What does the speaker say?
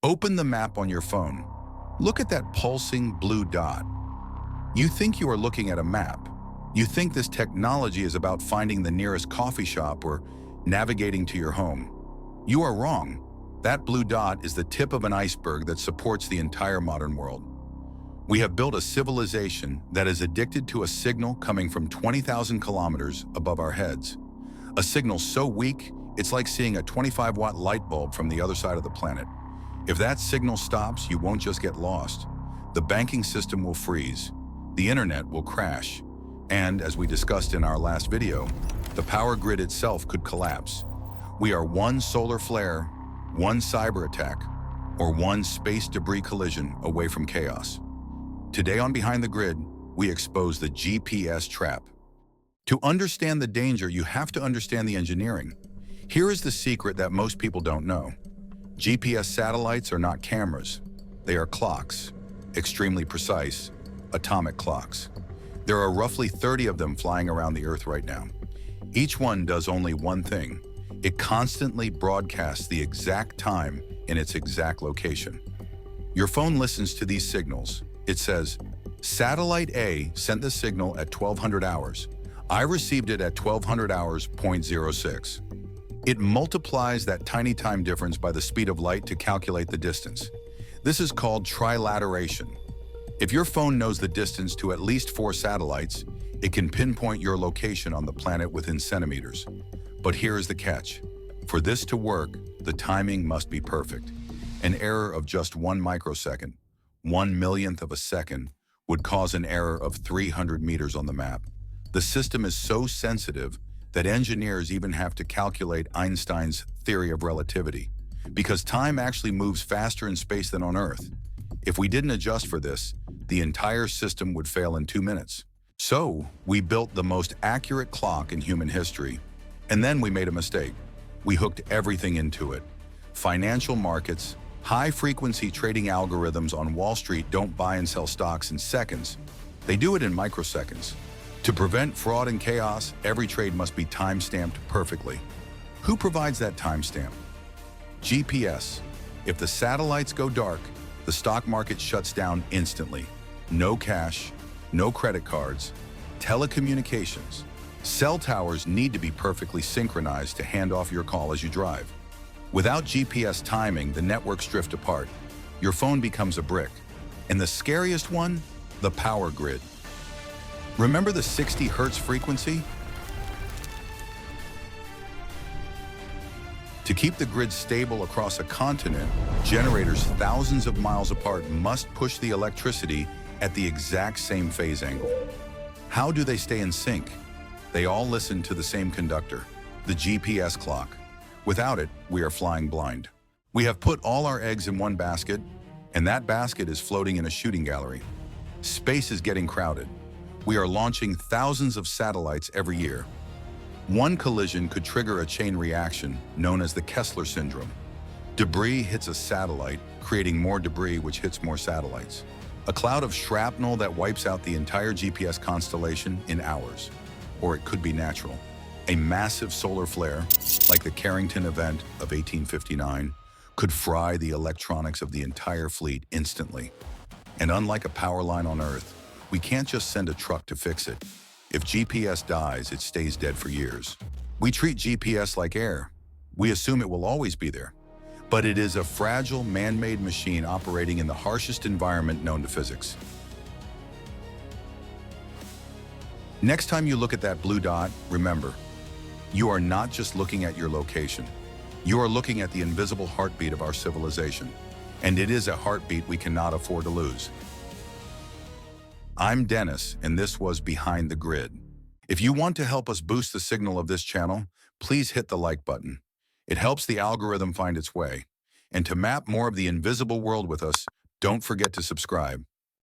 Open the map on your phone. Look at that pulsing blue dot. You think you are looking at a map. You think this technology is about finding the nearest coffee shop or navigating to your home. You are wrong. That blue dot is the tip of an iceberg that supports the entire modern world. We have built a civilization that is addicted to a signal coming from 20,000 kilometers above our heads. A signal so weak, it's like seeing a 25-watt light bulb from the other side of the planet. If that signal stops, you won't just get lost. The banking system will freeze, the internet will crash, and, as we discussed in our last video, the power grid itself could collapse. We are one solar flare, one cyber attack, or one space debris collision away from chaos. Today on Behind the Grid, we expose the GPS trap. To understand the danger, you have to understand the engineering. Here is the secret that most people don't know. GPS satellites are not cameras. They are clocks, extremely precise, atomic clocks. There are roughly 30 of them flying around the Earth right now. Each one does only one thing. It constantly broadcasts the exact time in its exact location. Your phone listens to these signals. It says, Satellite A sent the signal at 1200 hours. I received it at 1200 hours, 0.06. It multiplies that tiny time difference by the speed of light to calculate the distance. This is called trilateration. If your phone knows the distance to at least 4 satellites, it can pinpoint your location on the planet within centimeters. But here is the catch. For this to work, the timing must be perfect. An error of just 1 microsecond, 1/1,000,000th of a second, would cause an error of 300 meters on the map. The system is so sensitive that engineers even have to calculate Einstein's theory of relativity, because time actually moves faster in space than on Earth. If we didn't adjust for this, the entire system would fail in 2 minutes. So, we built the most accurate clock in human history, and then we made a mistake. We hooked everything into it. Financial markets, high-frequency trading algorithms on Wall Street don't buy and sell stocks in seconds. They do it in microseconds. To prevent fraud and chaos, every trade must be time-stamped perfectly. Who provides that timestamp? GPS. If the satellites go dark, the stock market shuts down instantly. No cash, no credit cards, telecommunications. Cell towers need to be perfectly synchronized to hand off your call as you drive. Without GPS timing, the networks drift apart. Your phone becomes a brick. And the scariest one? The power grid. Remember the 60 Hz frequency? To keep the grid stable across a continent, generators thousands of miles apart must push the electricity at the exact same phase angle. How do they stay in sync? They all listen to the same conductor, the GPS clock. Without it, we are flying blind. We have put all our eggs in one basket, and that basket is floating in a shooting gallery. Space is getting crowded. We are launching thousands of satellites every year. One collision could trigger a chain reaction known as the Kessler syndrome. Debris hits a satellite, creating more debris which hits more satellites. A cloud of shrapnel that wipes out the entire GPS constellation in hours. Or it could be natural. A massive solar flare, like the Carrington event of 1859, could fry the electronics of the entire fleet instantly. And unlike a power line on Earth, we can't just send a truck to fix it. If GPS dies, it stays dead for years. We treat GPS like air. We assume it will always be there. But it is a fragile, man-made machine operating in the harshest environment known to physics. Next time you look at that blue dot, remember, you are not just looking at your location. You are looking at the invisible heartbeat of our civilization. And it is a heartbeat we cannot afford to lose. I'm Dennis, and this was Behind the Grid. If you want to help us boost the signal of this channel, please hit the like button. It helps the algorithm find its way. And to map more of the invisible world with us, don't forget to subscribe.